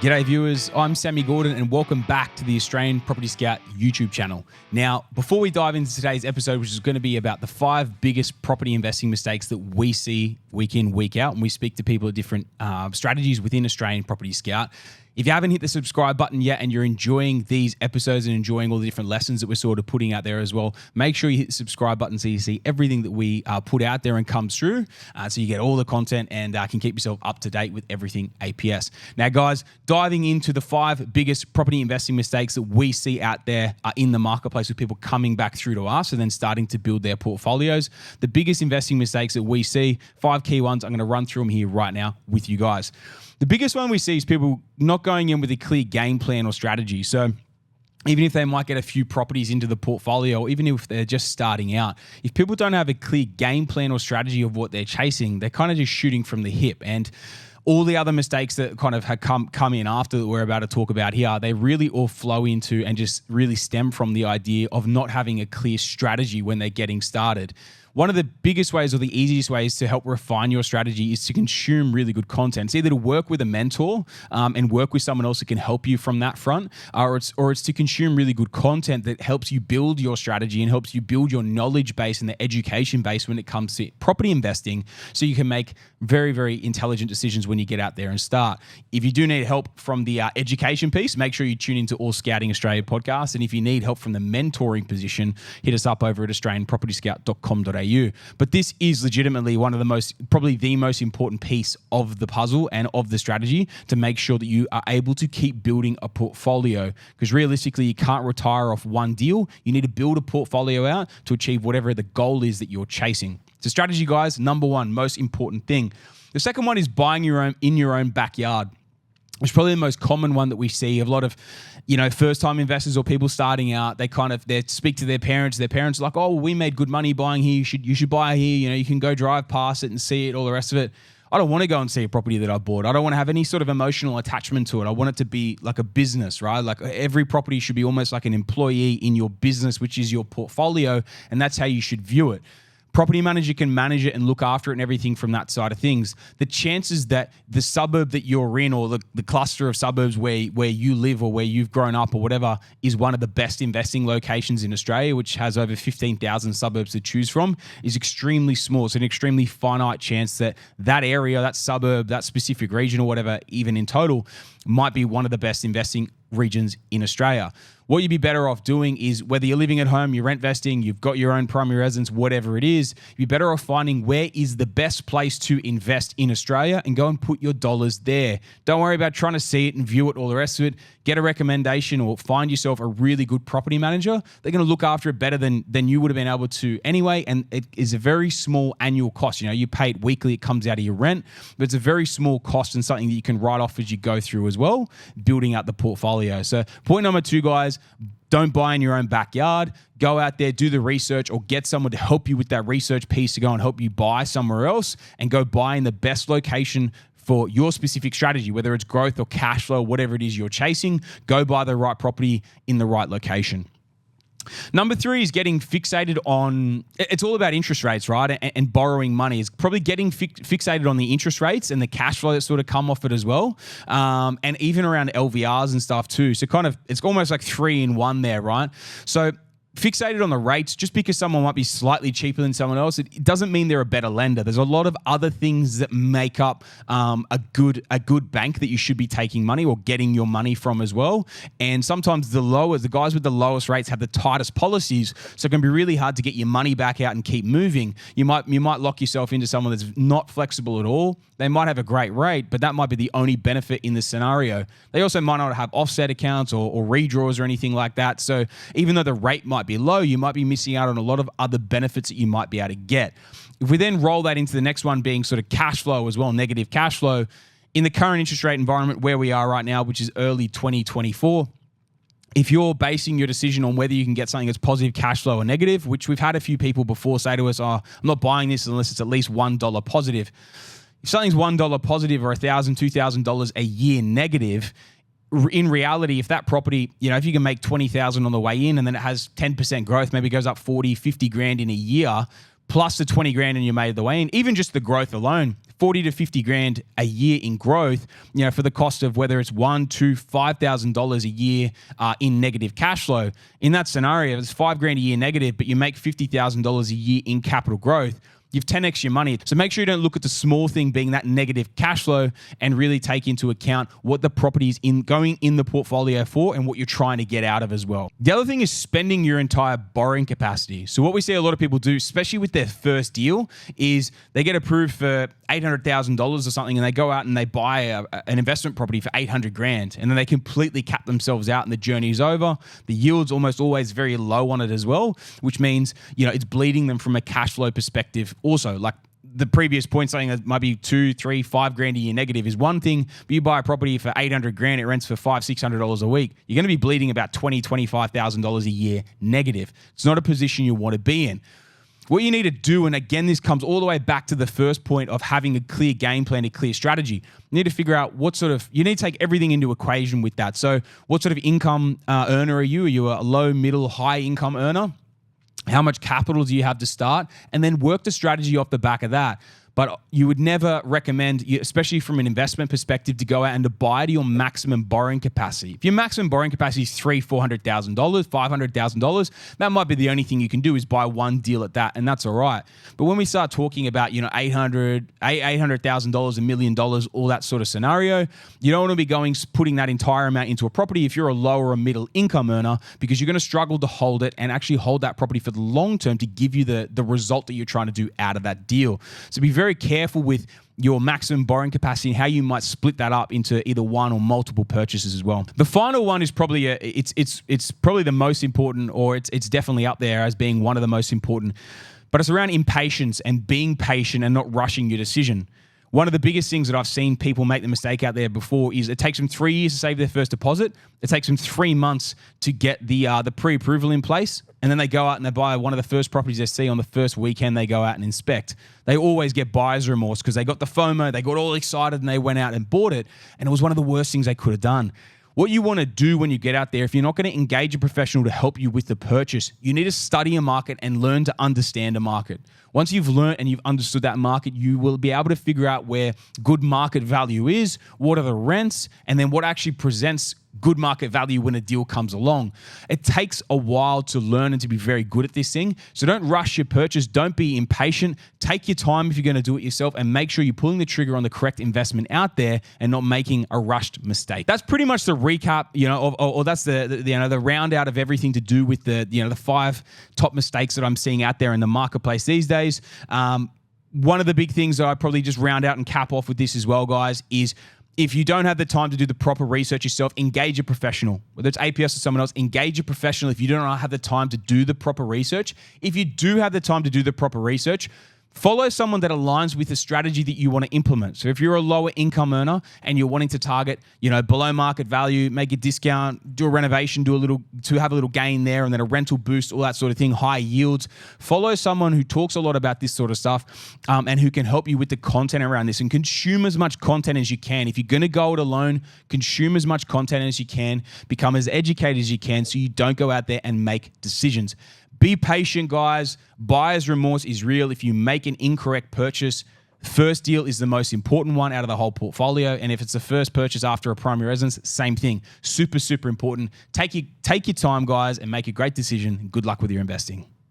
G'day viewers, I'm Sammy Gordon and welcome back to the Australian Property Scout YouTube channel. Now, before we dive into today's episode, which is going to be about the 5 biggest property investing mistakes that we see week in, week out, and we speak to people at different strategies within Australian Property Scout. If you haven't hit the subscribe button yet and you're enjoying these episodes and enjoying all the different lessons that we're sort of putting out there as well, make sure you hit the subscribe button so you see everything that we put out there and comes through, so you get all the content and can keep yourself up to date with everything APS. Now, guys, diving into the 5 biggest property investing mistakes that we see out there in the marketplace with people coming back through to us and then starting to build their portfolios. The biggest investing mistakes that we see, 5 key ones, I'm going to run through them here right now with you guys. The biggest one we see is people not going in with a clear game plan or strategy. So even if they might get a few properties into the portfolio, or even if they're just starting out, if people don't have a clear game plan or strategy of what they're chasing, they're kind of just shooting from the hip. And all the other mistakes that kind of have come in after that we're about to talk about here, they really all flow into and just really stem from the idea of not having a clear strategy when they're getting started. One of the biggest ways or the easiest ways to help refine your strategy is to consume really good content. It's either to work with a mentor and work with someone else that can help you from that front, or it's to consume really good content that helps you build your strategy and helps you build your knowledge base and the education base when it comes to property investing, so you can make very, very intelligent decisions when you get out there and start. If you do need help from the education piece, make sure you tune into All Scouting Australia podcast. And if you need help from the mentoring position, hit us up over at australianpropertyscout.com.au. But this is legitimately one of the probably the most important piece of the puzzle and of the strategy to make sure that you are able to keep building a portfolio, because realistically you can't retire off one deal. You need to build a portfolio out to achieve whatever the goal is that you're chasing. So strategy, guys, number one, most important thing. The second one is buying in your own backyard. It's probably the most common one that we see. A lot of, first-time investors or people starting out, they speak to their parents. Their parents are like, "Oh, we made good money buying here. You should buy here. You can go drive past it and see it, all the rest of it." I don't want to go and see a property that I bought. I don't want to have any sort of emotional attachment to it. I want it to be like a business, right? Like every property should be almost like an employee in your business, which is your portfolio, and that's how you should view it. Property manager can manage it and look after it and everything from that side of things. The chances that the suburb that you're in, or the cluster of suburbs where you live or where you've grown up or whatever, is one of the best investing locations in Australia, which has over 15,000 suburbs to choose from, is extremely small. It's an extremely finite chance that area, that suburb, that specific region or whatever, even in total, might be one of the best investing regions in Australia. What you'd be better off doing is, whether you're living at home, you're rent vesting, you've got your own primary residence, whatever it is, you'd be better off finding where is the best place to invest in Australia and go and put your dollars there. Don't worry about trying to see it and view it, all the rest of it. Get a recommendation or find yourself a really good property manager. They're going to look after it better than you would have been able to anyway, and it is a very small annual cost. You pay it weekly, it comes out of your rent, but it's a very small cost and something that you can write off as you go through as well, building out the portfolio. So point number 2, guys, don't buy in your own backyard. Go out there, do the research, or get someone to help you with that research piece to go and help you buy somewhere else, and go buy in the best location for your specific strategy, whether it's growth or cash flow, whatever it is you're chasing. Go buy the right property in the right location. Number 3 is getting fixated on, it's all about interest rates, right? And borrowing money. It's probably getting fixated on the interest rates and the cash flow that sort of come off it as well. And even around LVRs and stuff too. So it's almost like 3 in 1 there, right? So fixated on the rates, just because someone might be slightly cheaper than someone else, it doesn't mean they're a better lender. There's a lot of other things that make up a good bank that you should be taking money or getting your money from as well. And sometimes the guys with the lowest rates have the tightest policies, so it can be really hard to get your money back out and keep moving. You might lock yourself into someone that's not flexible at all. They might have a great rate, but that might be the only benefit in the scenario. They also might not have offset accounts or redraws or anything like that. So even though the rate might be low, you might be missing out on a lot of other benefits that you might be able to get. If we then roll that into the next one being sort of cash flow as well, negative cash flow, in the current interest rate environment where we are right now, which is early 2024, if you're basing your decision on whether you can get something that's positive cash flow or negative, which we've had a few people before say to us, "Oh, I'm not buying this unless it's at least $1 positive." If something's $1 positive or $1,000, $2,000 a year negative, in reality, if that property, if you can make $20,000 on the way in and then it has 10% growth, maybe it goes up 40, 50 grand in a year, plus the 20 grand and you made the way in, even just the growth alone, 40 to 50 grand a year in growth, for the cost of whether it's $1,000, $2,000, $5,000 a year in negative cash flow. In that scenario, if it's 5 grand a year negative, but you make $50,000 a year in capital growth, you've 10x your money. So make sure you don't look at the small thing being that negative cash flow and really take into account what the property is going in the portfolio for and what you're trying to get out of as well. The other thing is spending your entire borrowing capacity. So what we see a lot of people do, especially with their first deal, is they get approved for $800,000 or something and they go out and they buy an investment property for 800 grand and then they completely cap themselves out and the journey is over. The yield's almost always very low on it as well, which means, it's bleeding them from a cash flow perspective. Also, like the previous point, saying that might be 2, 3, 5 grand a year negative is one thing, but you buy a property for 800 grand, it rents for $500-$600 a week. You're going to be bleeding about $20,000-$25,000 a year negative. It's not a position you want to be in. What you need to do, and again, this comes all the way back to the first point of having a clear game plan, a clear strategy. You need to figure out you need to take everything into equation with that. So what sort of income earner are you? Are you a low, middle, high income earner? How much capital do you have to start? And then work the strategy off the back of that. But you would never recommend, especially from an investment perspective, to go out and to buy to your maximum borrowing capacity. If your maximum borrowing capacity is $300,000, $400,000, $500,000, that might be the only thing you can do is buy one deal at that, and that's all right. But when we start talking about, $800,000, $1 million, all that sort of scenario, you don't want to be putting that entire amount into a property if you're a lower or middle income earner, because you're going to struggle to hold it and actually hold that property for the long term to give you the result that you're trying to do out of that deal. So be very careful with your maximum borrowing capacity and how you might split that up into either one or multiple purchases as well. The final one is probably it's probably the most important, or it's definitely up there as being one of the most important, but it's around impatience and being patient and not rushing your decision. One of the biggest things that I've seen people make the mistake out there before is it takes them 3 years to save their first deposit. It takes them 3 months to get the pre-approval in place. And then they go out and they buy one of the first properties they see on the first weekend they go out and inspect. They always get buyer's remorse because they got the FOMO, they got all excited and they went out and bought it. And it was one of the worst things they could have done. What you want to do when you get out there, if you're not going to engage a professional to help you with the purchase, you need to study a market and learn to understand a market. Once you've learned and you've understood that market, you will be able to figure out where good market value is, what are the rents, and then what actually presents good market value when a deal comes along. It takes a while to learn and to be very good at this thing. So don't rush your purchase. Don't be impatient. Take your time if you're going to do it yourself, and make sure you're pulling the trigger on the correct investment out there and not making a rushed mistake. That's pretty much the recap, or that's the round out of everything to do with the 5 top mistakes that I'm seeing out there in the marketplace these days. One of the big things that I probably just round out and cap off with this as well, guys, is if you don't have the time to do the proper research yourself, engage a professional. Whether it's APS or someone else, engage a professional if you don't have the time to do the proper research. If you do have the time to do the proper research, follow someone that aligns with the strategy that you want to implement. So if you're a lower income earner and you're wanting to target, below market value, make a discount, do a renovation, to have a little gain there, and then a rental boost, all that sort of thing, high yields, follow someone who talks a lot about this sort of stuff and who can help you with the content around this, and consume as much content as you can. If you're going to go it alone, consume as much content as you can, become as educated as you can so you don't go out there and make decisions. Be patient, guys. Buyer's remorse is real. If you make an incorrect purchase, first deal is the most important one out of the whole portfolio. And if it's the first purchase after a primary residence, same thing. Super, super important. Take your time, guys, and make a great decision. Good luck with your investing.